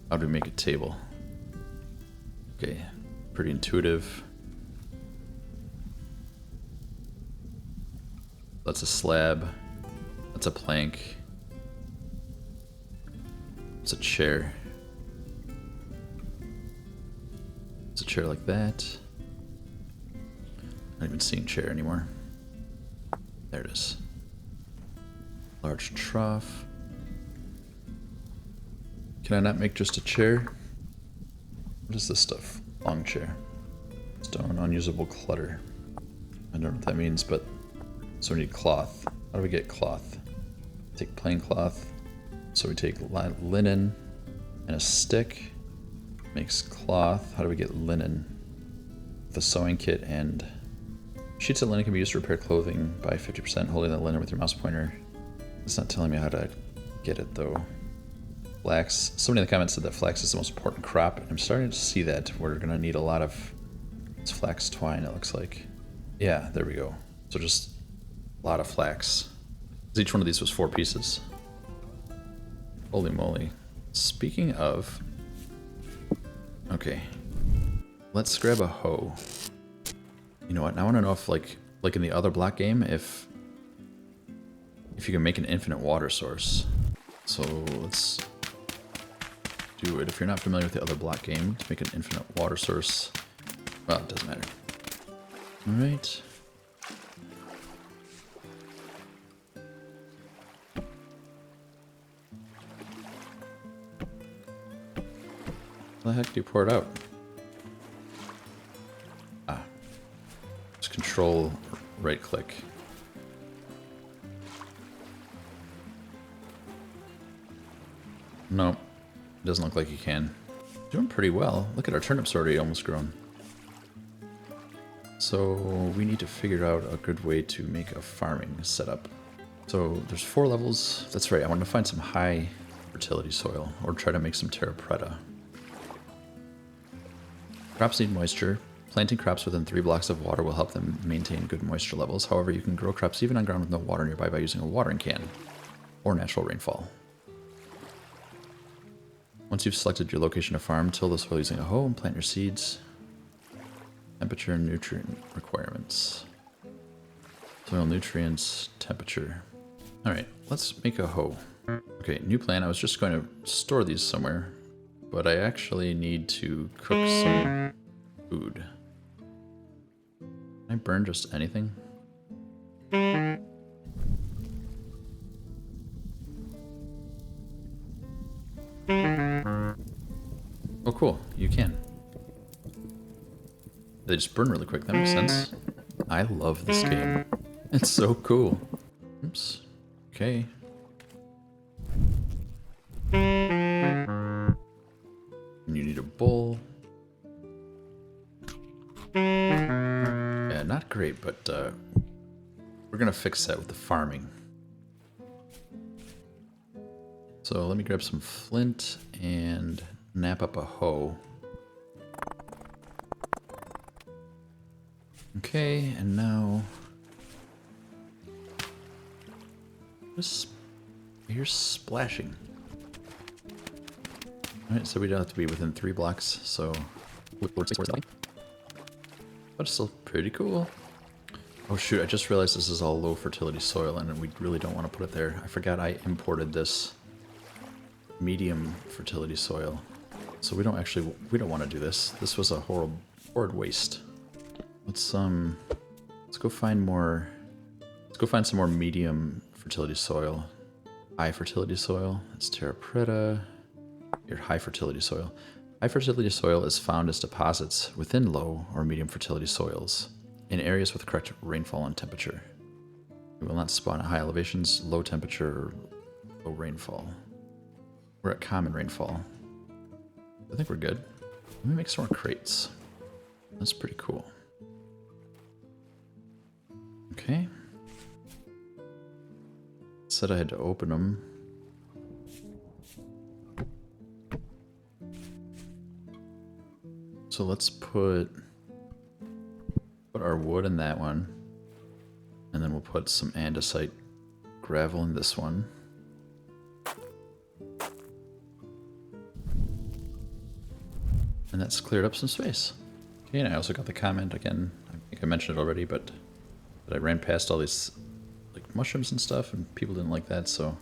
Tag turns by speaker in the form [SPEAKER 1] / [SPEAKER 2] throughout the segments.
[SPEAKER 1] How do we make a table? Okay, pretty intuitive. That's a slab. That's a plank. It's a chair. It's a chair like that. Not even seeing chair anymore. There it is. Large trough. Can I not make just a chair? What is this stuff? Long chair. Stone, unusable clutter. I don't know what that means, but so we need cloth. How do we get cloth? Take plain cloth. So we take linen and a stick. Makes cloth. How do we get linen? The sewing kit and sheets of linen can be used to repair clothing by 50%, holding the linen with your mouse pointer. It's not telling me how to get it though. Flax. Somebody in the comments said that flax is the most important crop. I'm starting to see that we're going to need a lot of... It's flax twine, it looks like. Yeah, there we go. So just a lot of flax. Each one of these was 4 pieces. Holy moly. Speaking of... Okay. Let's grab a hoe. You know what? I want to know if, like in the other block game, if you can make an infinite water source. So let's do it. If you're not familiar with the other block game, to make an infinite water source, well, it doesn't matter. All right. How the heck do you pour it out? Ah. Just control right click. Nope. Doesn't look like you can. Doing pretty well. Look at our turnips already almost grown. So we need to figure out a good way to make a farming setup. So there's 4 levels. That's right. I want to find some high fertility soil or try to make some terra preta. Crops need moisture. Planting crops within 3 blocks of water will help them maintain good moisture levels. However, you can grow crops even on ground with no water nearby by using a watering can or natural rainfall. Once you've selected your location to farm, till the soil using a hoe and plant your seeds. Temperature and nutrient requirements. Soil nutrients, temperature. Alright, let's make a hoe. Okay, new plan. I was just going to store these somewhere, but I actually need to cook some food. Can I burn just anything? Oh cool, you can. They just burn really quick, that makes sense. I love this game. It's so cool. Oops. Okay. And you need a bowl. Yeah, not great, but we're gonna fix that with the farming. So let me grab some flint and nap up a hoe. Okay, and now... You're splashing. Alright, so we don't have to be within 3 blocks, so... But it's still pretty cool. Oh shoot, I just realized this is all low fertility soil and we really don't want to put it there. I forgot I imported this medium fertility soil. So we don't want to do this. This was a horrid waste. Let's go find some more medium fertility soil. High fertility soil. It's terra preta. Your high fertility soil. High fertility soil is found as deposits within low or medium fertility soils in areas with correct rainfall and temperature. It will not spawn at high elevations, low temperature, or low rainfall. We're at common rainfall. I think we're good. Let me make some more crates. That's pretty cool. Okay. Said I had to open them. So let's put our wood in that one. And then we'll put some andesite gravel in this one. And that's cleared up some space. Okay, and I also got the comment again, I think I mentioned it already, but that I ran past all these like mushrooms and stuff, and people didn't like that, so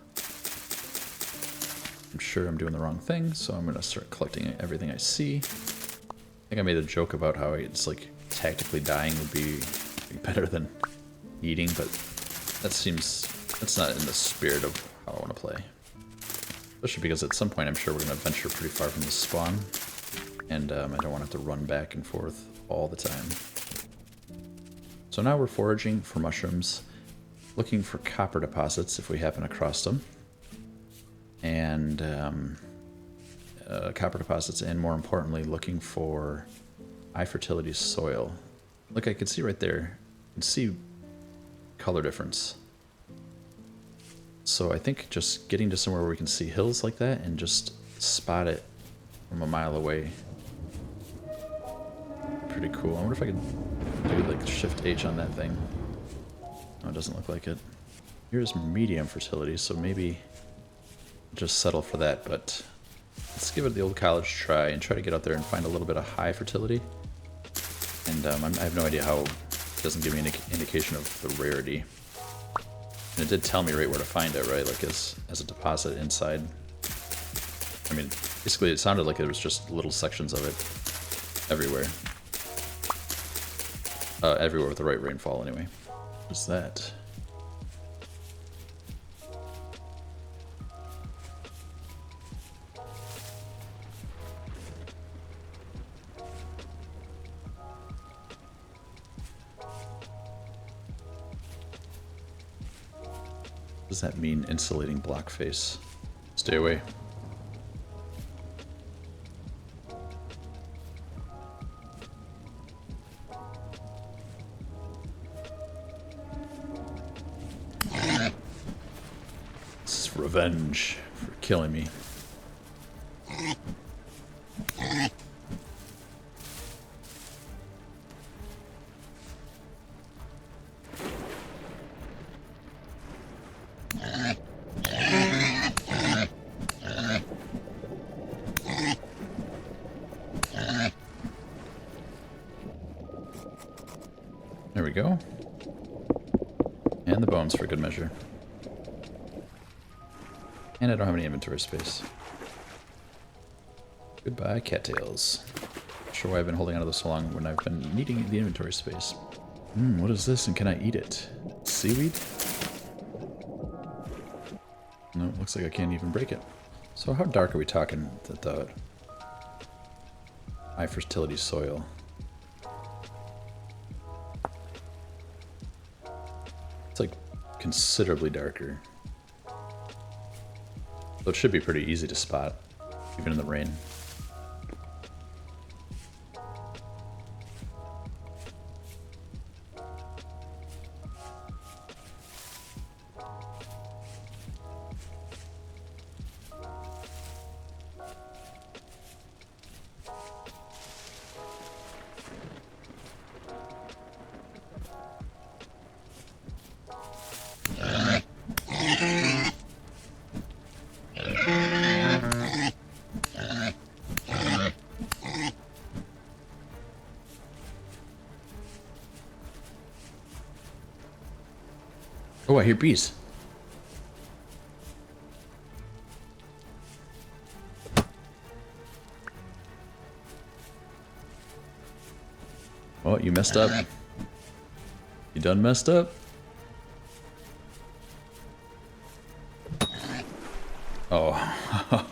[SPEAKER 1] I'm sure I'm doing the wrong thing, so I'm gonna start collecting everything I see. I think I made a joke about how it's like tactically dying would be better than eating, but that's not in the spirit of how I want to play. Especially because at some point I'm sure we're going to venture pretty far from the spawn, and I don't want to have to run back and forth all the time. So now we're foraging for mushrooms, looking for copper deposits if we happen across them, and copper deposits, and more importantly, looking for high fertility soil. Look, I can see right there, you can see color difference. So I think just getting to somewhere where we can see hills like that and just spot it from a mile away. Pretty cool. I wonder if I could do like Shift H on that thing. No, it doesn't look like it. Here's medium fertility, so maybe just settle for that, but let's give it the old college try and try to get out there and find a little bit of high fertility. And I have no idea how it doesn't give me an indication of the rarity. And it did tell me right where to find it, right? Like as a deposit inside. I mean, basically it sounded like there was just little sections of it everywhere. Everywhere with the right rainfall, anyway. What's that? What does that mean, insulating block face? Stay away. This is revenge for killing me. There we go. And the bones for good measure. And I don't have any inventory space. Goodbye, cattails. Not sure why I've been holding on to this so long when I've been needing the inventory space. What is this and can I eat it? Seaweed? No, it looks like I can't even break it. So how dark are we talking that the high fertility soil? It's like considerably darker. So it should be pretty easy to spot, even in the rain. Oh, I hear bees. Oh, you messed up. You done messed up? Oh,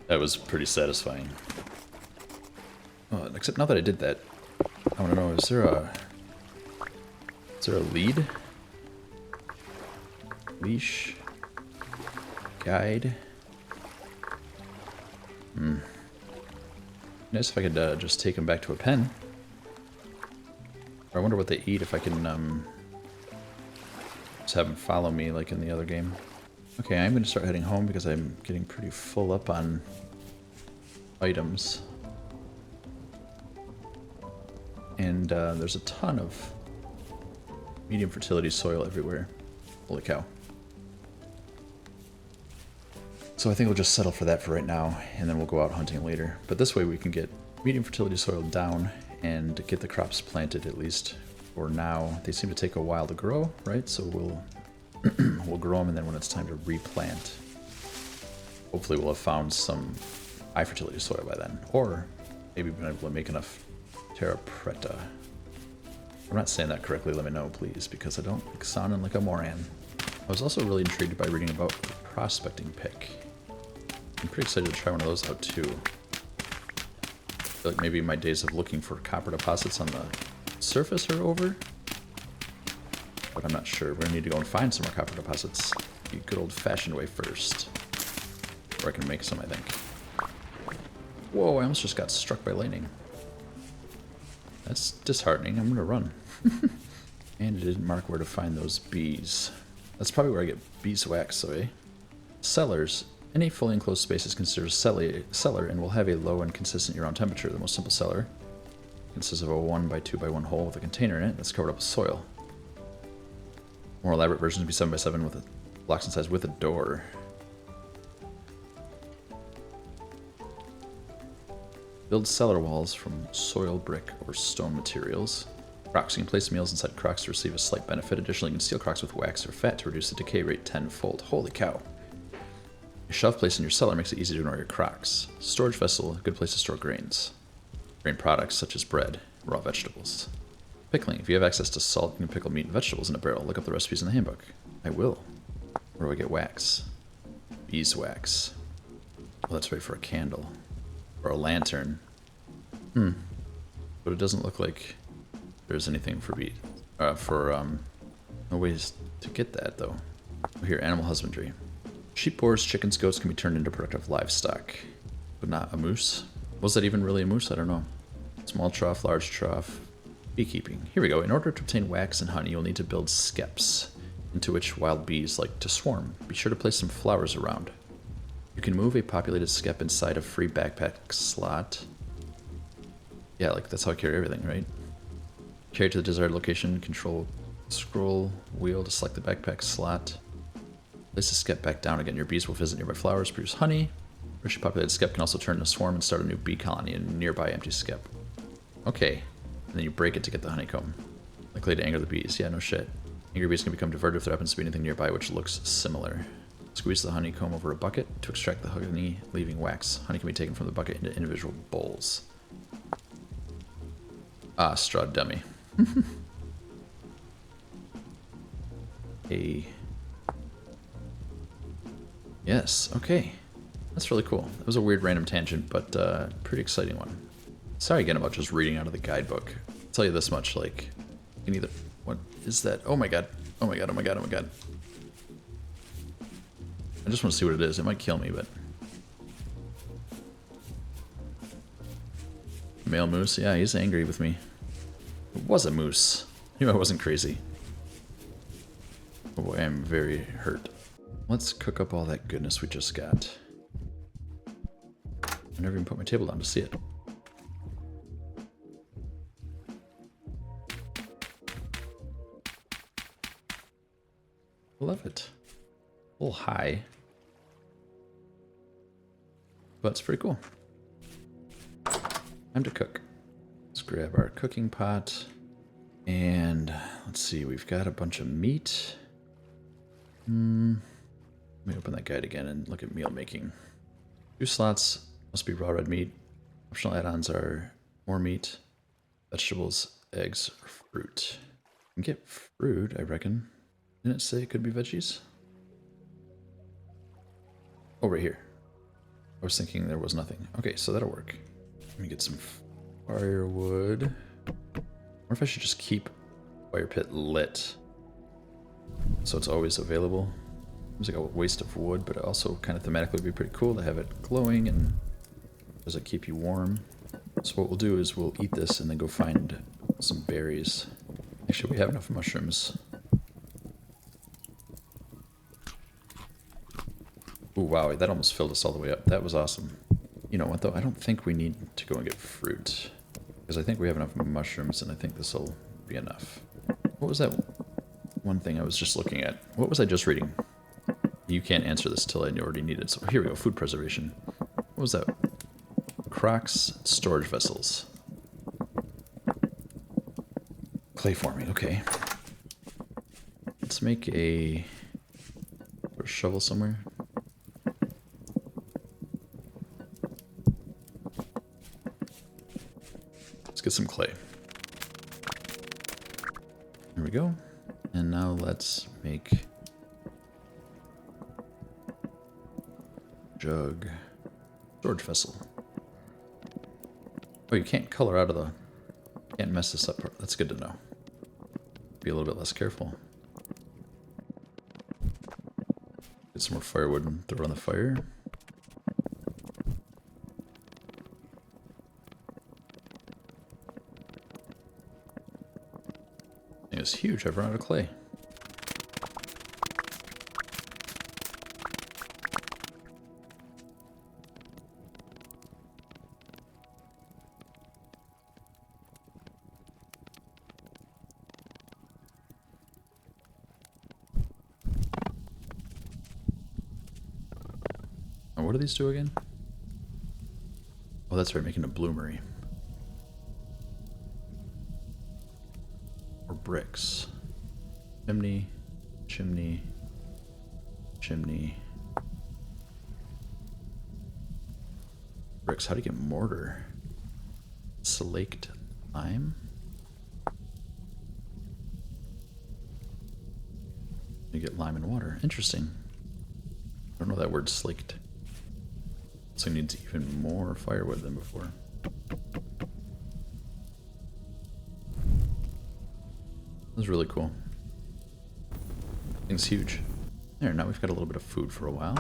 [SPEAKER 1] that was pretty satisfying. Oh, except now that I did that, I want to know, is there a lead? Leash? Guide? Nice if I could just take them back to a pen. Or I wonder what they eat if I can just have them follow me like in the other game. Okay, I'm going to start heading home because I'm getting pretty full up on items. And there's a ton of medium fertility soil everywhere. Holy cow. So I think we'll just settle for that for right now, and then we'll go out hunting later. But this way we can medium fertility soil down and get the crops planted, at least for now. They seem to take a while to grow, right? So we'll we'll grow them, and then when it's time to replant, hopefully we'll have found some high fertility soil by then. Or maybe been able to make enough terra preta. If I'm not saying that correctly, let me know, please, because I don't like sounding like a moron. I was also really intrigued by reading about the prospecting pick. I'm pretty excited to try one of those out too. I feel like maybe my days of looking for copper deposits on the surface are over, but I'm not sure. We're gonna need to go and find some more copper deposits the good old-fashioned way first, or I can make some, I think. Whoa, I almost just got struck by lightning. That's disheartening. I'm gonna run. And it didn't mark where to find those bees. That's probably where I get beeswax, so eh? Cellars. Any fully enclosed space is considered a cellar and will have a low and consistent year-round temperature. The most simple cellar consists of a 1 by 2 by 1 hole with a container in it that's covered up with soil. More elaborate versions would be 7 by 7 with blocks in size with a door. Build cellar walls from soil, brick, or stone materials. Crocks. You can place meals inside crocks to receive a slight benefit. Additionally, you can seal crocks with wax or fat to reduce the decay rate tenfold. Holy cow. A shelf placed in your cellar makes it easy to ignore your crocks. Storage vessel, a good place to store grains. Grain products such as bread, raw vegetables. Pickling. If you have access to salt, you can pickle meat and vegetables in a barrel. Look up the recipes in the handbook. I will. Where do I get wax? Beeswax. Well, that's right for a candle. Or a lantern. But it doesn't look like there's anything for no ways to get that, though. Here, animal husbandry. Sheep, boars, chickens, goats can be turned into productive livestock, but not a moose. Was that even really a moose? I don't know. Small trough, large trough. Beekeeping. Here we go. In order to obtain wax and honey, you'll need to build skeps, into which wild bees like to swarm. Be sure to place some flowers around. You can move a populated skep inside a free backpack slot. Yeah, like that's how I carry everything, right? Carry it to the desired location, control scroll wheel to select the backpack slot. Place the skep back down again. Your bees will visit nearby flowers, produce honey. Richly populated skep can also turn into a swarm and start a new bee colony in a nearby empty skep. Okay. And then you break it to get the honeycomb. Likely to anger the bees. Yeah, no shit. Angry bees can become diverted if there happens to be anything nearby which looks similar. Squeeze the honeycomb over a bucket to extract the honey, leaving wax. Honey can be taken from the bucket into individual bowls. Ah, straw dummy. Hey. Yes, okay. That's really cool. That was a weird random tangent, but pretty exciting one. Sorry again about just reading out of the guidebook. I'll tell you this much, like, you can either... What is that? Oh my god. Oh my god, oh my god, oh my god. I just want to see what it is. It might kill me, but... Male moose? Yeah, he's angry with me. It was a moose. I knew I wasn't crazy. Oh boy, I'm very hurt. Let's cook up all that goodness we just got. I never even put my table down to see it. Love it. A little high. But it's pretty cool. Time to cook. Let's grab our cooking pot. And let's see, we've got a bunch of meat. Let me open that guide again and look at meal making. 2 slots must be raw red meat. Optional add-ons are more meat, vegetables, eggs, or fruit. You can get fruit, I reckon. Didn't it say it could be veggies? Oh, right here. I was thinking there was nothing. Okay, so that'll work. Let me get some firewood. Or if I should just keep fire pit lit so it's always available. Seems like a waste of wood, but also kind of thematically would be pretty cool to have it glowing and does it keep you warm. So what we'll do is we'll eat this and then go find some berries. Actually, we have enough mushrooms. Ooh, wow, that almost filled us all the way up. That was awesome. You know what, though? I don't think we need to go and get fruit. Because I think we have enough mushrooms, and I think this will be enough. What was that one thing I was just looking at? What was I just reading? You can't answer this till I already need it. So here we go, food preservation. What was that? crocks, storage vessels. Clay forming, okay. Let's make a shovel somewhere. Let's get some clay. There we go. And now let's make jug, storage vessel. Oh, you can't color out of the, can't mess this up. That's good to know. Be a little bit less careful. Get some more firewood and throw on the fire. Thing is huge. I've run out of clay. What do these do again? Oh, that's right, making a bloomery. Or bricks. Chimney, chimney, chimney. Bricks, how do you get mortar? Slaked lime? You get lime and water. Interesting. I don't know that word, slaked. So it needs even more firewood than before. That was really cool. Thing's huge. There, now we've got a little bit of food for a while.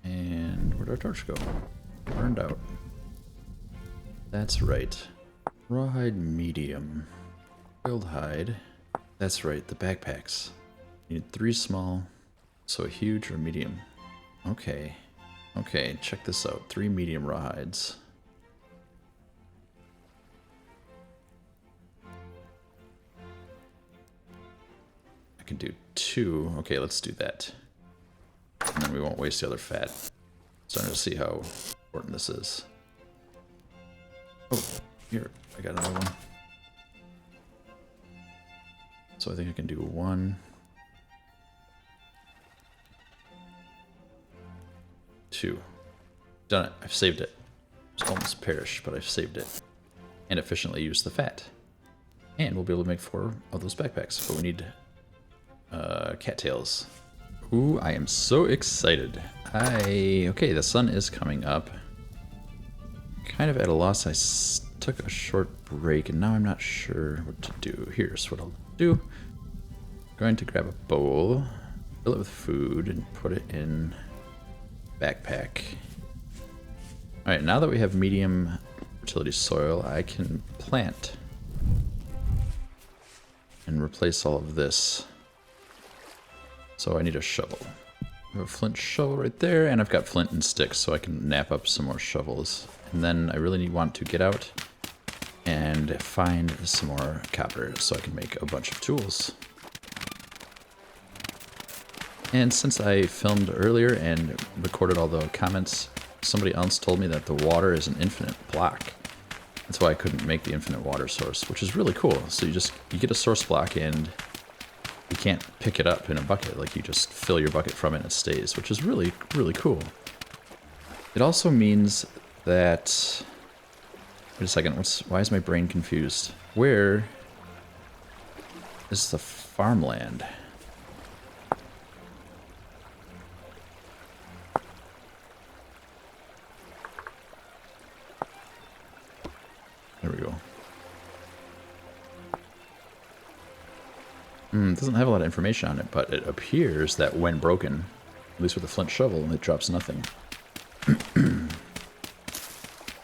[SPEAKER 1] And where'd our torch go? Burned out. That's right. Rawhide medium. Boiled hide. That's right, the backpacks. You need 3 small. So a huge or medium. Okay. Okay, check this out. 3 medium rawhides. I can do 2. Okay, let's do that. And then we won't waste the other fat. Starting to see how important this is. Oh, here. I got another one. So I think I can do 1. 2. Done it. I've saved it. It's almost perished, but I've saved it. And efficiently used the fat. And we'll be able to make 4 of those backpacks. But we need cattails. Ooh, I am so excited. Okay, the sun is coming up. Kind of at a loss. I took a short break and now I'm not sure what to do. Here's what I'll do. I'm going to grab a bowl, fill it with food, and put it in backpack. Alright, now that we have medium fertility soil, I can plant and replace all of this. So I need a shovel. I have a flint shovel right there, and I've got flint and sticks, so I can nap up some more shovels. And then I really want to get out and find some more copper so I can make a bunch of tools. And since I filmed earlier and recorded all the comments, somebody else told me that the water is an infinite block. That's why I couldn't make the infinite water source, which is really cool. So you get a source block and you can't pick it up in a bucket. Like you just fill your bucket from it and it stays, which is really, really cool. It also means that, wait a second, why is my brain confused? Where is the farmland? There we go. It doesn't have a lot of information on it, but it appears that when broken, at least with a flint shovel, it drops nothing.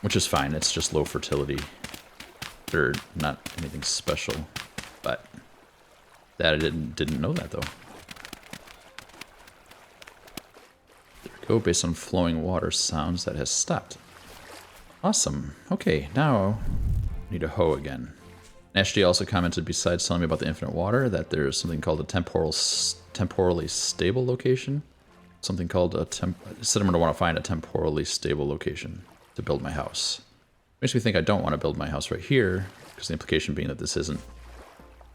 [SPEAKER 1] Which is fine, it's just low fertility. They're not anything special, but that I didn't know that though. There we go, based on flowing water sounds, that has stopped. Awesome. Okay, now I need a hoe again. Ashley also commented, besides telling me about the infinite water, that there's something called a temporally stable location. something called a it said I'm going to want to find a temporally stable location to build my house. Makes me think I don't want to build my house right here, because the implication being that this isn't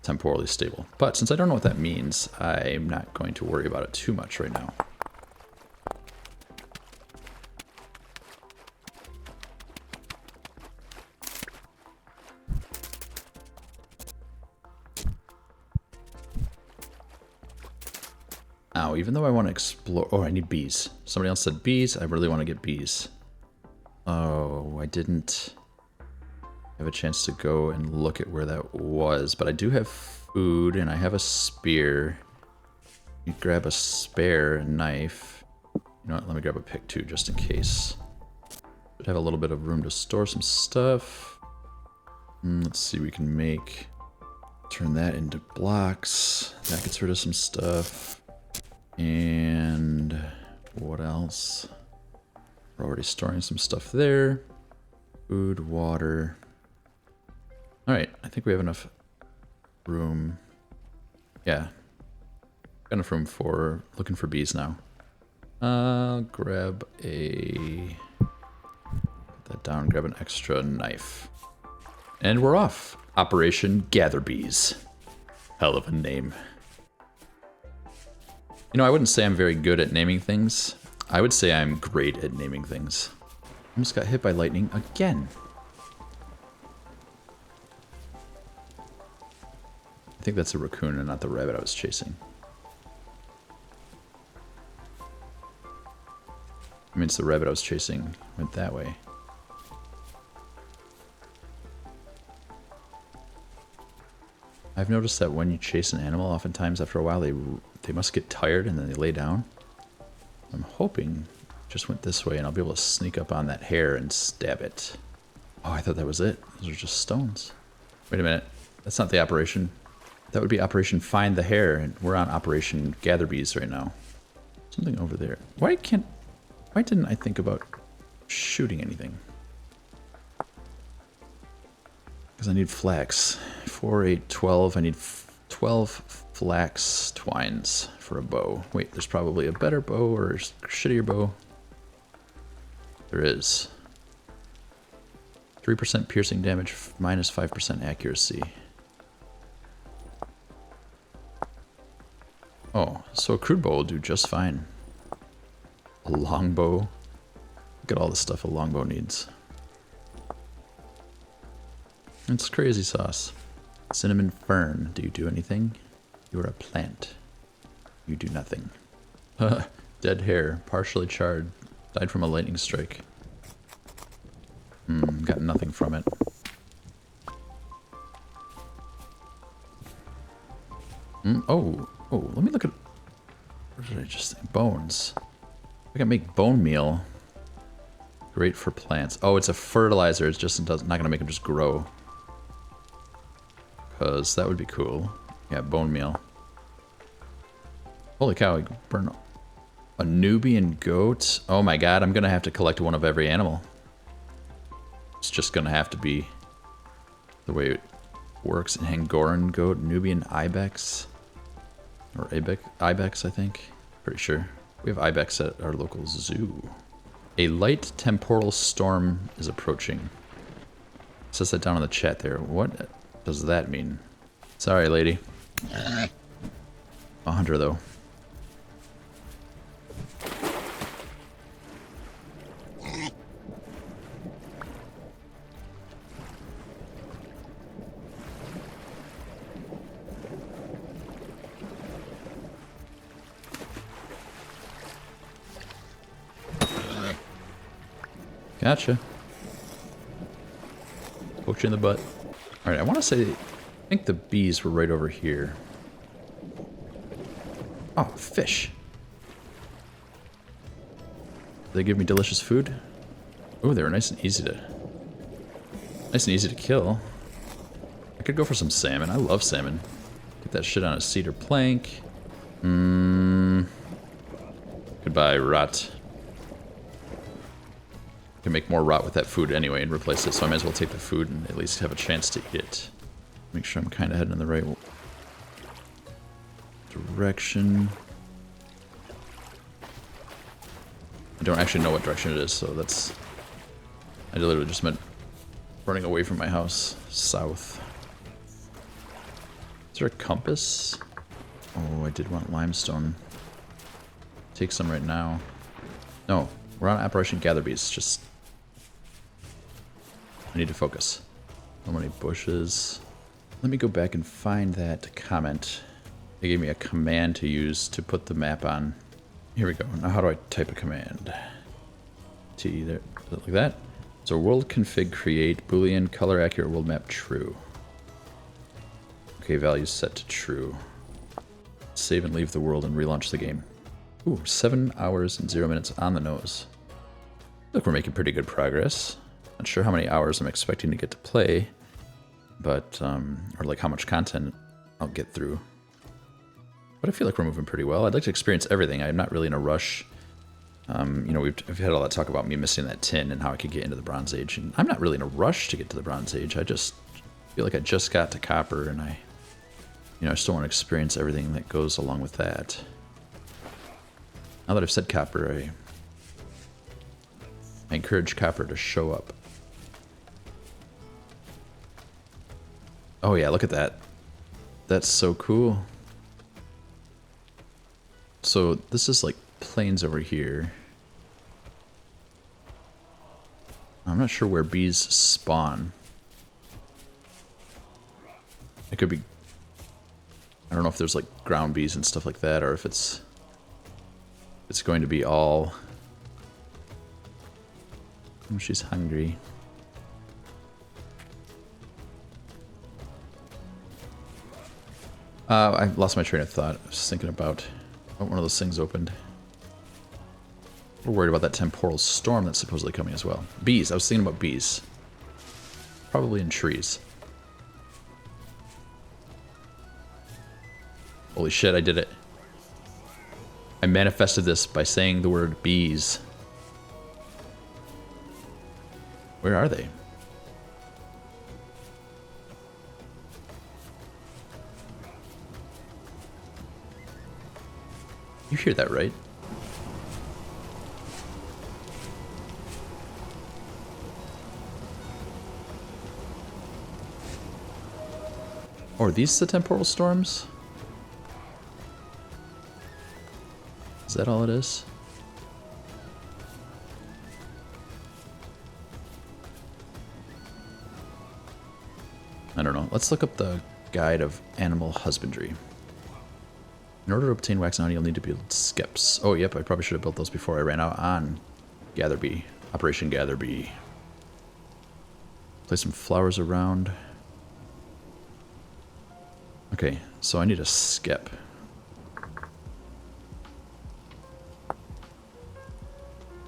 [SPEAKER 1] temporally stable. But since I don't know what that means, I'm not going to worry about it too much right now. Now, even though I want to explore... Oh, I need bees. Somebody else said bees. I really want to get bees. Oh, I didn't have a chance to go and look at where that was. But I do have food, and I have a spear. You grab a spare knife. You know what? Let me grab a pick, too, just in case. Should have a little bit of room to store some stuff. Let's see, we can make... Turn that into blocks. That gets rid of some stuff. And what else? We're already storing some stuff there. Food, water. Alright, I think we have enough room. Yeah. Got enough room for looking for bees now. I'll grab a... Put that down, grab an extra knife. And we're off. Operation Gatherbee. Hell of a name. You know, I wouldn't say I'm very good at naming things. I would say I'm great at naming things. Almost got hit by lightning again. I think that's a raccoon and not the rabbit I was chasing. I mean, it's the rabbit I was chasing went that way. I've noticed that when you chase an animal, oftentimes after a while they must get tired and then they lay down. I'm hoping it just went this way and I'll be able to sneak up on that hare and stab it. Oh, I thought that was it. Those are just stones. Wait a minute. That's not the operation. That would be Operation Find the Hare, and we're on Operation Gatherbee right now. Something over there. Why didn't I think about shooting anything? Because I need flax. 4, 8, 12. I need 12 flax twines for a bow. Wait, there's probably a better bow or a shittier bow. There is. 3% piercing damage, minus 5% accuracy. Oh, so a crude bow will do just fine. A longbow. Look at all the stuff a longbow needs. It's crazy sauce. Cinnamon fern. Do you do anything? You are a plant. You do nothing. Dead hair. Partially charred. Died from a lightning strike. Got nothing from it. Oh, let me look at... What did I just think? Bones. I can make bone meal. Great for plants. Oh, it's a fertilizer. It's just not going to make them just grow. Because that would be cool. Yeah, bone meal. Holy cow, I can burn a Nubian goat. Oh my god, I'm going to have to collect one of every animal. It's just going to have to be the way it works. Angoran goat, Nubian ibex. Or ibex, I think. Pretty sure. We have ibex at our local zoo. A light temporal storm is approaching. It says that down in the chat there. What does that mean? Sorry, lady. A hunter, though. Gotcha. Poked you in the butt. Alright, I want to say, I think the bees were right over here. Oh, fish. They give me delicious food. Oh, they were nice and easy to kill. I could go for some salmon. I love salmon. Get that shit on a cedar plank. Goodbye, rot. Can make more rot with that food anyway and replace it, so I might as well take the food and at least have a chance to eat it. Make sure I'm kind of heading in the right direction. I don't actually know what direction it is, so that's... I literally just meant running away from my house. South. Is there a compass? Oh, I did want limestone. Take some right now. No, we're on Operation Gatherbee. Just... I need to focus. So many bushes. Let me go back and find that comment. They gave me a command to use to put the map on. Here we go. Now how do I type a command? T there, like that. So world config create boolean color accurate world map true. Okay, values set to true. Save and leave the world and relaunch the game. Ooh, 7 hours and 0 minutes on the nose. Look, we're making pretty good progress. Not sure how many hours I'm expecting to get to play, but or like how much content I'll get through. But I feel like we're moving pretty well. I'd like to experience everything. I'm not really in a rush. You know, we've had all that talk about me missing that tin and how I could get into the Bronze Age. And I'm not really in a rush to get to the Bronze Age. I just feel like I just got to Copper, and I still want to experience everything that goes along with that. Now that I've said Copper, I encourage Copper to show up. Oh yeah, look at that. That's so cool. So this is like plains over here. I'm not sure where bees spawn. It could be... I don't know if there's like ground bees and stuff like that, or if it's going to be all... Oh, she's hungry. I lost my train of thought. I was thinking about... Oh, one of those things opened. We're worried about that temporal storm that's supposedly coming as well. Bees. I was thinking about bees. Probably in trees. Holy shit, I did it. I manifested this by saying the word bees. Where are they? You hear that, right? Or are these the temporal storms? Is that all it is? I don't know. Let's look up the Guide of Animal Husbandry. In order to obtain wax and honey, you'll need to build skeps. Oh, yep, I probably should have built those before I ran out on Gatherbee. Operation Gatherbee. Place some flowers around. Okay, so I need a skep.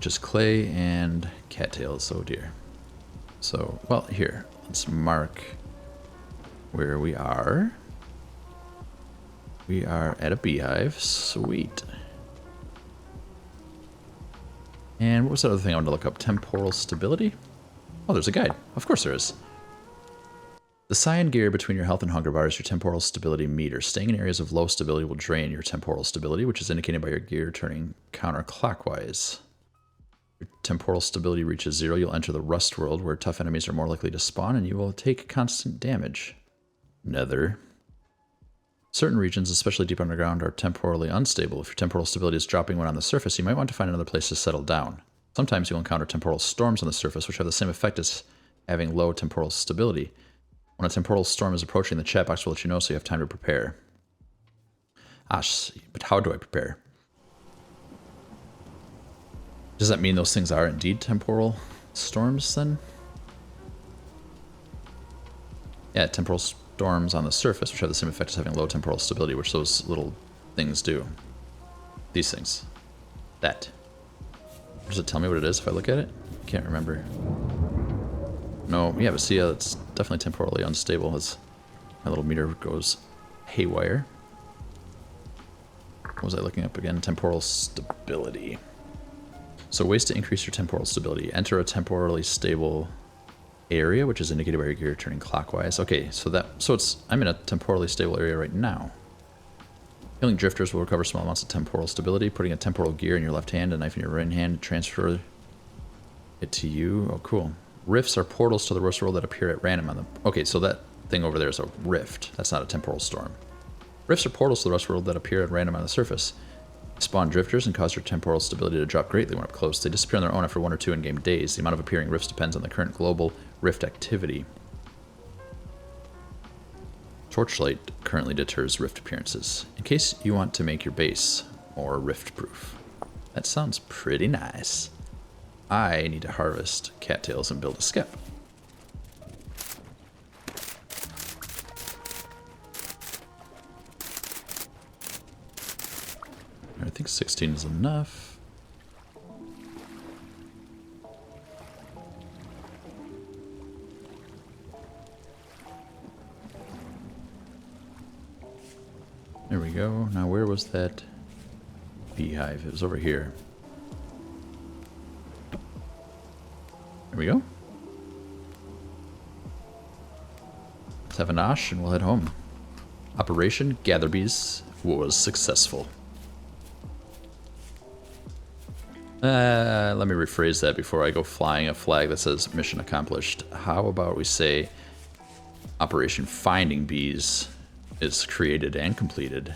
[SPEAKER 1] Just clay and cattails, oh dear. So, well, here, let's mark where we are. We are at a beehive. Sweet. And what was that other thing I wanted to look up? Temporal stability? Oh, there's a guide. Of course there is. The cyan gear between your health and hunger bar is your temporal stability meter. Staying in areas of low stability will drain your temporal stability, which is indicated by your gear turning counterclockwise. Your temporal stability reaches 0, you'll enter the rust world, where tough enemies are more likely to spawn, and you will take constant damage. Nether. Certain regions, especially deep underground, are temporally unstable. If your temporal stability is dropping when on the surface, you might want to find another place to settle down. Sometimes you'll encounter temporal storms on the surface, which have the same effect as having low temporal stability. When a temporal storm is approaching, the chat box will let you know so you have time to prepare. But how do I prepare? Does that mean those things are indeed temporal storms then? Yeah, temporal storms on the surface, which have the same effect as having low temporal stability, which those little things do. These things. That. Does it tell me what it is if I look at it? Can't remember. No, yeah, but see, it's definitely temporally unstable as my little meter goes haywire. What was I looking up again? Temporal stability. So ways to increase your temporal stability. Enter a temporally stable area, which is indicated by your gear turning clockwise. Okay, so I'm in a temporally stable area right now. Killing drifters will recover small amounts of temporal stability. Putting a temporal gear in your left hand and a knife in your right hand, transfer it to you. Oh, cool. Rifts are portals to the rest world that appear at random on the... Okay, so that thing over there is a rift. That's not a temporal storm. Rifts are portals to the rest world that appear at random on the surface. Spawn drifters and cause your temporal stability to drop greatly when up close. They disappear on their own after 1 or 2 in-game days. The amount of appearing rifts depends on the current global rift activity. Torchlight currently deters rift appearances, in case you want to make your base more rift-proof. That sounds pretty nice. I need to harvest cattails and build a skep. I think 16 is enough. There we go. Now where was that beehive? It was over here. There we go. Let's have a nosh and we'll head home. Operation Gatherbees was successful. Let me rephrase that before I go flying a flag that says mission accomplished. How about we say Operation Finding Bees is created and completed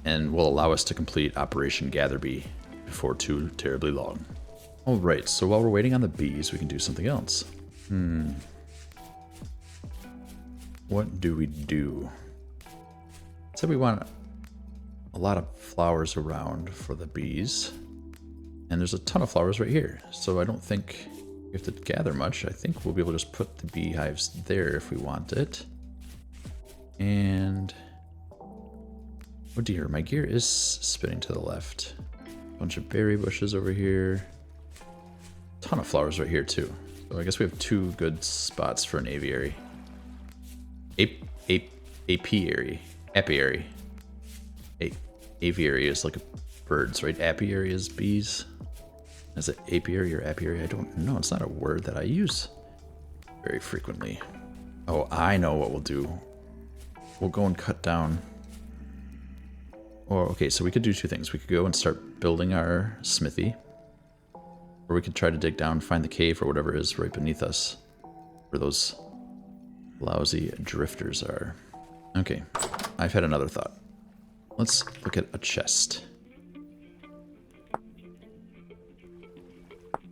[SPEAKER 1] and will allow us to complete Operation Gatherbee before too terribly long. Alright, so while we're waiting on the bees, we can do something else. What do we do? Said we want a lot of flowers around for the bees. And there's a ton of flowers right here, so I don't think we have to gather much. I think we'll be able to just put the beehives there if we want it. And... oh dear, my gear is spinning to the left. Bunch of berry bushes over here. Ton of flowers right here too. So I guess we have 2 good spots for an aviary. Apiary. Apiary. Aviary is like birds, right? Apiary is bees. Is it apiary or apiary? I don't know. It's not a word that I use very frequently. Oh, I know what we'll do. We'll go and cut down. Or, okay, so we could do 2 things. We could go and start building our smithy. Or we could try to dig down, find the cave or whatever is right beneath us. Where those lousy drifters are. Okay, I've had another thought. Let's look at a chest.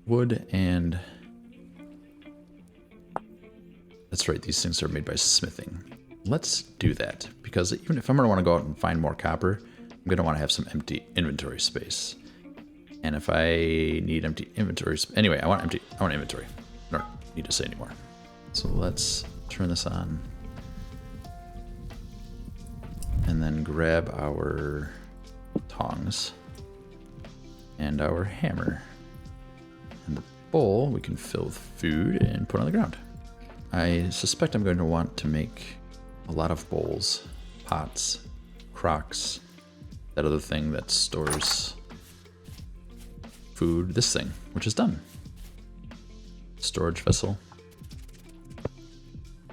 [SPEAKER 1] Wood and... that's right, these things are made by smithing. Let's do that, because even if I'm going to want to go out and find more copper, I'm going to want to have some empty inventory space. And if I need empty inventory space... anyway, I want inventory. I don't need to say anymore. So let's turn this on. And then grab our tongs and our hammer. And the bowl we can fill with food and put on the ground. I suspect I'm going to want to make a lot of bowls, pots, crocks, that other thing that stores food, this thing, which is done. Storage vessel.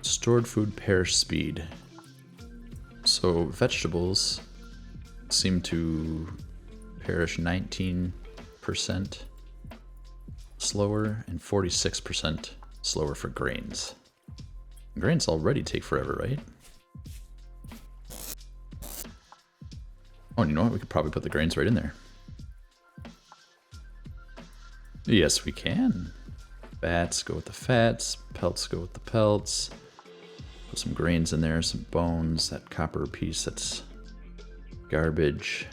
[SPEAKER 1] Stored food perish speed. So vegetables seem to perish 19% slower and 46% slower for grains. Grains already take forever, right? Oh, and you know what? We could probably put the grains right in there. Yes, we can. Fats go with the fats. Pelts go with the pelts. Put some grains in there, some bones, that copper piece that's garbage.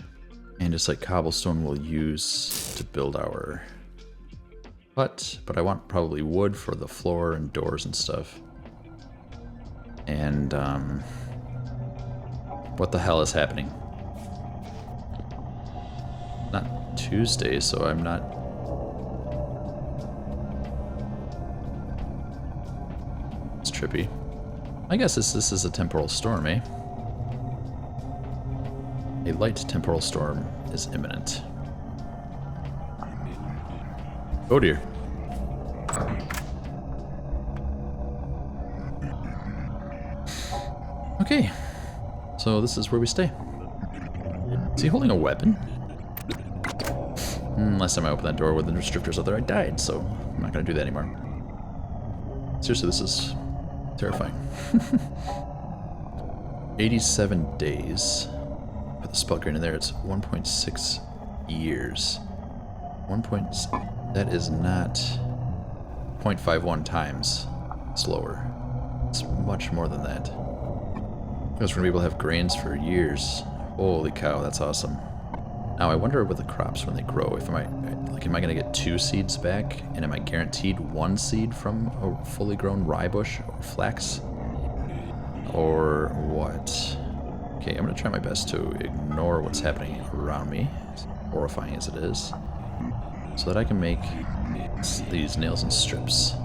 [SPEAKER 1] And it's like cobblestone we'll use to build our hut. But I want probably wood for the floor and doors and stuff. And, what the hell is happening? Not Tuesday, so I'm not... it's trippy. I guess this is a temporal storm, eh? A light temporal storm is imminent. Oh dear. Okay. So this is where we stay. Is he holding a weapon? Last time I opened that door with the restrictors out there, I died, so I'm not going to do that anymore. Seriously, this is terrifying. 87 days. Put the spell grid in there, it's 1.6 years. That is not 0.51 times slower. It's much more than that. Because we're going to be able to have grains for years. Holy cow, that's awesome. Now I wonder with the crops when they grow, if am I going to get 2 seeds back, and am I guaranteed 1 seed from a fully grown rye bush or flax, or what? Okay, I'm going to try my best to ignore what's happening around me, as horrifying as it is, so that I can make these nails and strips.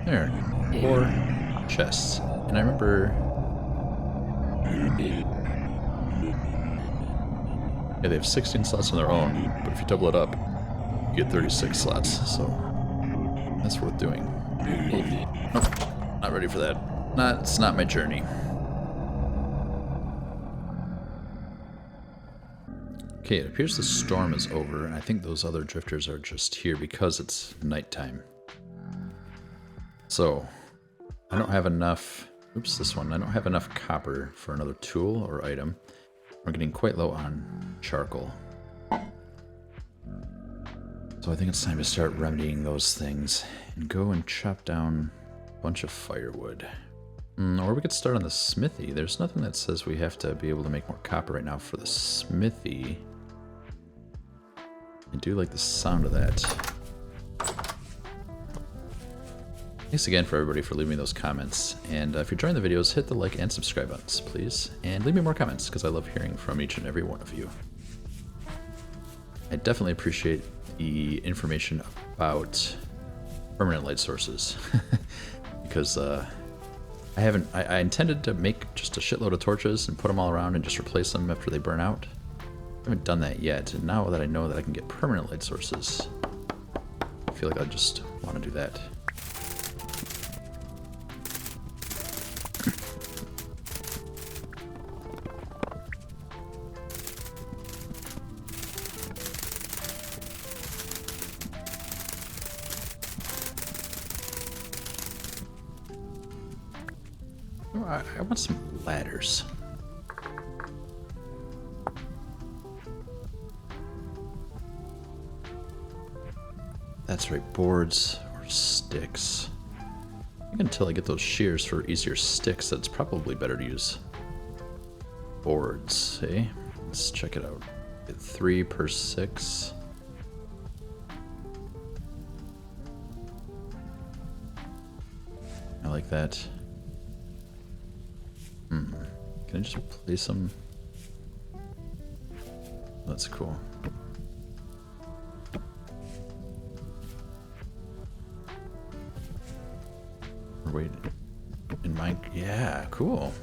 [SPEAKER 1] There, 4 chests. And I remember... Yeah, they have 16 slots on their own, but if you double it up, you get 36 slots, so that's worth doing. Nope, not ready for that. It's not my journey. Okay, it appears the storm is over, and I think those other drifters are just here because it's nighttime. So, I don't have enough... Oops, this one. I don't have enough copper for another tool or item. We're getting quite low on charcoal. So I think it's time to start remedying those things and go and chop down a bunch of firewood. Or we could start on the smithy. There's nothing that says we have to be able to make more copper right now for the smithy. I do like the sound of that. Thanks again for everybody for leaving me those comments, and if you're enjoying the videos, hit the like and subscribe buttons, please, and leave me more comments, because I love hearing from each and every one of you. I definitely appreciate the information about permanent light sources, because I intended to make just a shitload of torches and put them all around and just replace them after they burn out. I haven't done that yet, and now that I know that I can get permanent light sources, I feel like I just want to do that. I want some ladders. That's right, boards or sticks. I think until I get those shears for easier sticks, that's probably better to use boards, eh? Let's check it out. Get 3 per 6. I like that. Can I just place them? That's cool. Or wait, in my, yeah, cool.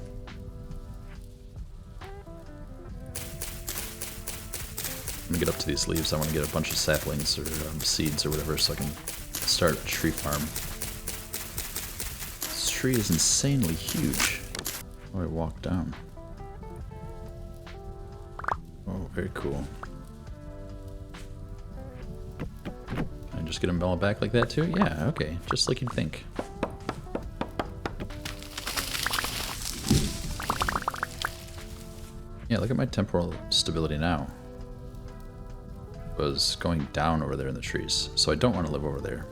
[SPEAKER 1] I'm gonna get up to these leaves. I want to get a bunch of saplings or seeds or whatever so I can start a tree farm. This tree is insanely huge. Oh, I walked down. Oh, very cool. Can I just get them all back like that too? Yeah, okay. Just like you'd think. Yeah, look at my temporal stability now. It was going down over there in the trees, so I don't want to live over there.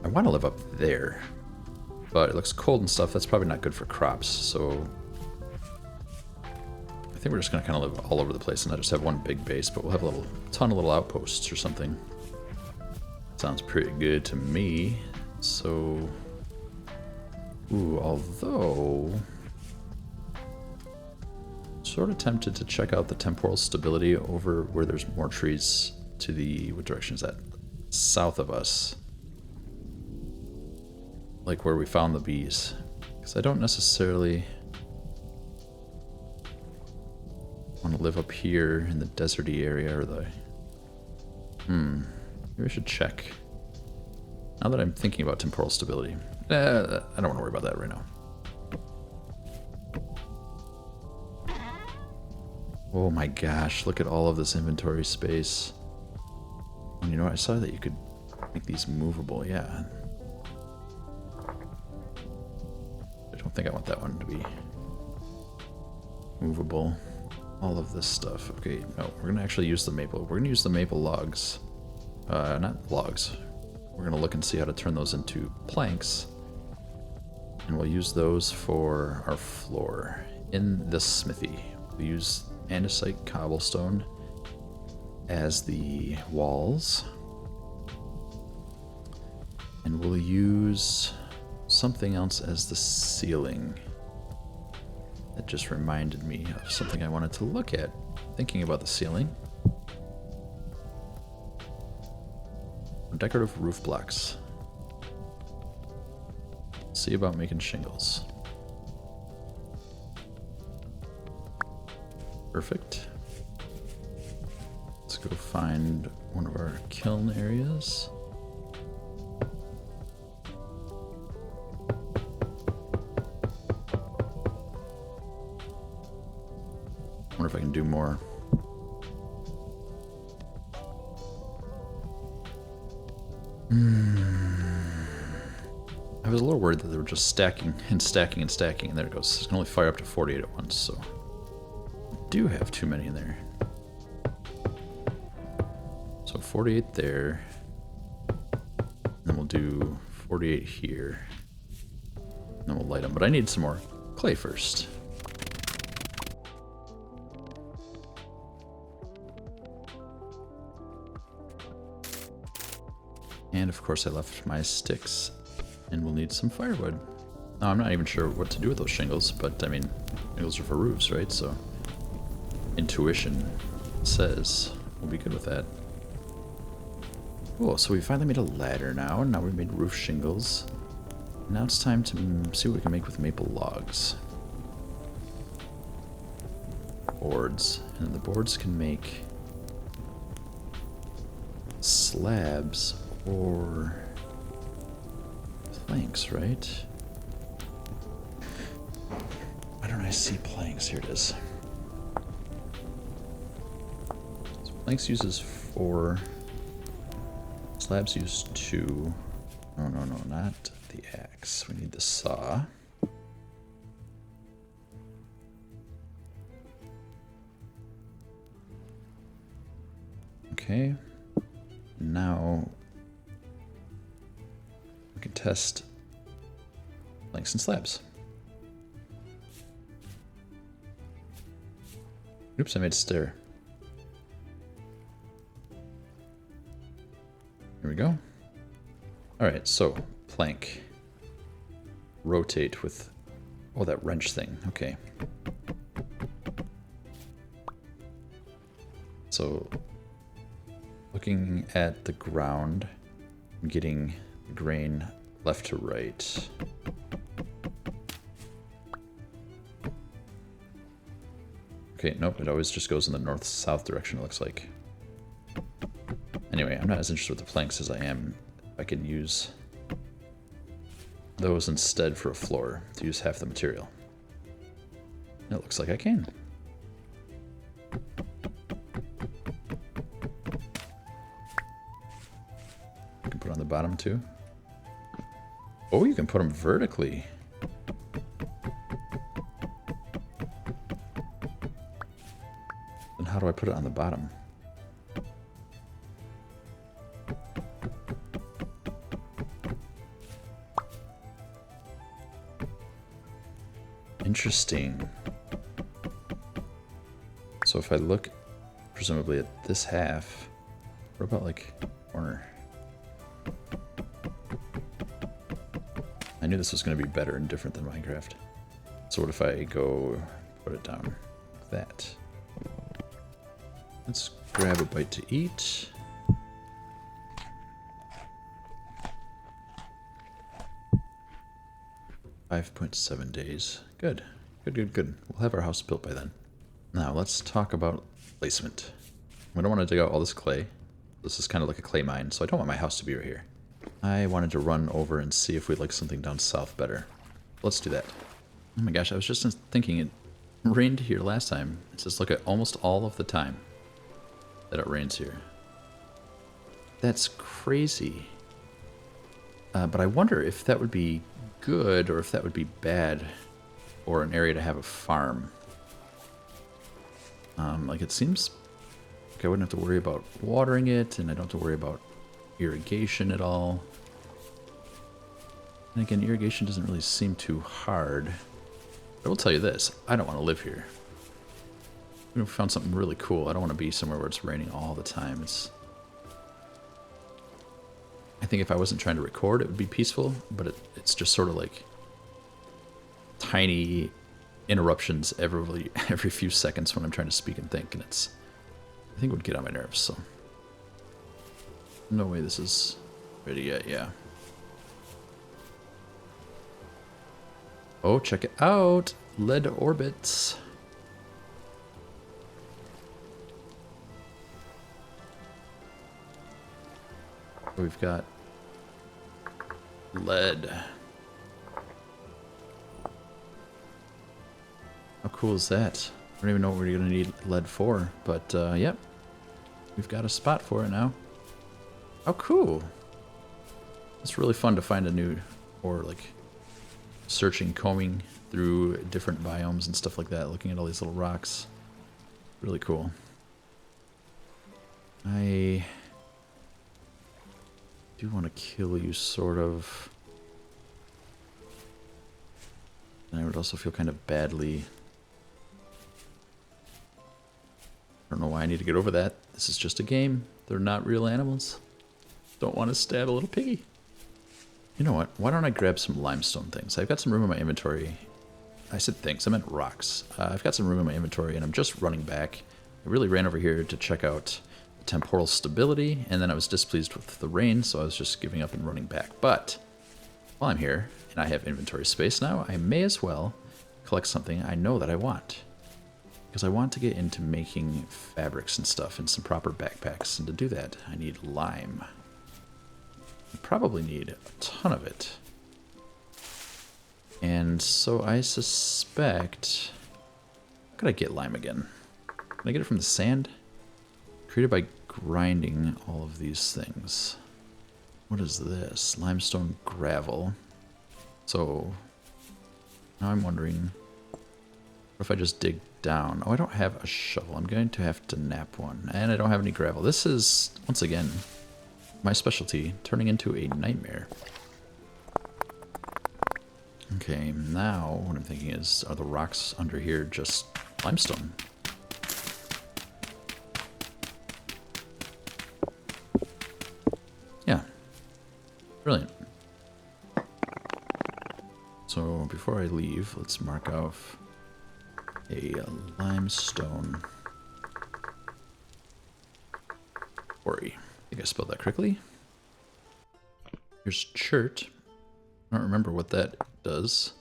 [SPEAKER 1] I want to live up there. But it looks cold and stuff, that's probably not good for crops, so I think we're just going to kind of live all over the place and not just have one big base, but we'll have a ton of little outposts or something. Sounds pretty good to me. So, ooh, although, sort of tempted to check out the temporal stability over where there's more trees to the, what direction is that? South of us. Like where we found the bees, because I don't necessarily want to live up here in the deserty area or the Maybe I should check. Now that I'm thinking about temporal stability. I don't want to worry about that right now. Oh my gosh, look at all of this inventory space. And you know what, I saw that you could make these movable, yeah. I don't think I want that one to be movable. All of this stuff. Okay, no, we're gonna actually use the maple. We're gonna use the maple logs. Not logs. We're gonna look and see how to turn those into planks. And we'll use those for our floor. In the smithy, we use andesite cobblestone as the walls. And we'll use something else as the ceiling. That just reminded me of something I wanted to look at, thinking about the ceiling. Decorative roof blocks. See about making shingles. Perfect. Let's go find one of our kiln areas. Wonder if I can do more. I was a little worried that they were just stacking and stacking and stacking, and there it goes. It can only fire up to 48 at once, so I do have too many in there. So 48 there, and then we'll do 48 here, and then we'll light them. But I need some more clay first. And of course I left my sticks, and we'll need some firewood. Now I'm not even sure what to do with those shingles, but I mean, shingles are for roofs, right? So intuition says we'll be good with that. Cool, so we finally made a ladder now, and now we made roof shingles. Now it's time to see what we can make with maple logs. Boards, and then the boards can make slabs or planks, right? Why don't I see planks? Here it is. So planks uses 4. Slabs use 2. No, not the axe. We need the saw. Okay. Now we can test planks and slabs. Oops, I made a stair. Here we go. Alright, so plank. Rotate with, oh, that wrench thing. Okay. So looking at the ground, I'm getting the grain left to right. Okay, nope, it always just goes in the north-south direction, it looks like. Anyway, I'm not as interested with the planks as I am if I can use those instead for a floor to use half the material. And it looks like I can. I can put on the bottom too. Oh, you can put them vertically. Then how do I put it on the bottom? Interesting. So if I look presumably at this half, what about like corner? I knew this was going to be better and different than Minecraft. So what if I go put it down like that? Let's grab a bite to eat. "5.7 days. Good. Good. We'll have our house built by then. Now let's talk about placement. We don't want to dig out all this clay. This is kind of like a clay mine, so I don't want my house to be right here. I wanted to run over and see if we'd like something down south better. Let's do that. Oh my gosh, I was just thinking it rained here last time. It says look at almost all of the time that it rains here. That's crazy. But I wonder if that would be good or if that would be bad for an area to have a farm. Like it seems like I wouldn't have to worry about watering it, and I don't have to worry about irrigation at all. And again, irrigation doesn't really seem too hard. But I will tell you this, I don't want to live here. Even if we found something really cool, I don't want to be somewhere where it's raining all the time. I think if I wasn't trying to record, it would be peaceful, but it's just sort of like tiny interruptions every few seconds when I'm trying to speak and think, and I think it would get on my nerves, so. No way this is ready yet, yeah. Oh, check it out! Lead orbits. We've got lead. How cool is that? I don't even know what we're going to need lead for, but yep. We've got a spot for it now. How cool. It's really fun to find a new, or like searching, combing through different biomes and stuff like that, looking at all these little rocks. Really cool. I do want to kill you, sort of. And I would also feel kind of badly. I don't know why I need to get over that. This is just a game. They're not real animals. Don't want to stab a little piggy. You know what? Why don't I grab some limestone things? I've got some room in my inventory. I said things. I meant rocks. I've got some room in my inventory, and I'm just running back. I really ran over here to check out the temporal stability, and then I was displeased with the rain, so I was just giving up and running back. But while I'm here, and I have inventory space now, I may as well collect something I know that I want. Because I want to get into making fabrics and stuff and some proper backpacks, and to do that, I need lime. I probably need a ton of it. And so I suspect... How could I get lime again? Can I get it from the sand? Created by grinding all of these things. What is this? Limestone gravel. So now I'm wondering, what if I just dig down? Oh, I don't have a shovel. I'm going to have to nap one. And I don't have any gravel. This is, once again, my specialty, turning into a nightmare. Okay, now what I'm thinking is, are the rocks under here just limestone? Yeah. Brilliant. So before I leave, let's mark off a limestone quarry. I think I spelled that correctly. Here's chert. I don't remember what that does.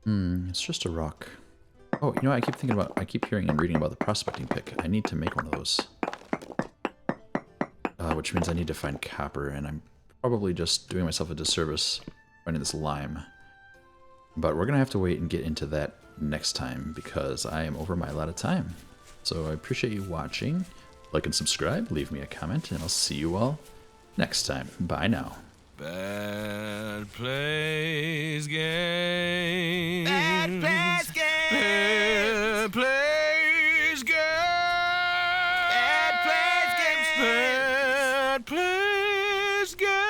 [SPEAKER 1] It's just a rock. Oh, you know what I keep hearing and reading about the prospecting pick. I need to make one of those. Which means I need to find copper, and I'm probably just doing myself a disservice finding this lime. But we're going to have to wait and get into that next time, because I am over my allotted time. So I appreciate you watching. Like and subscribe, leave me a comment, and I'll see you all next time. Bye now.
[SPEAKER 2] Bad Plays Games.
[SPEAKER 3] Bad Plays Games.
[SPEAKER 2] Bad Plays Games.
[SPEAKER 3] Bad Plays Games.
[SPEAKER 2] Bad Plays Games.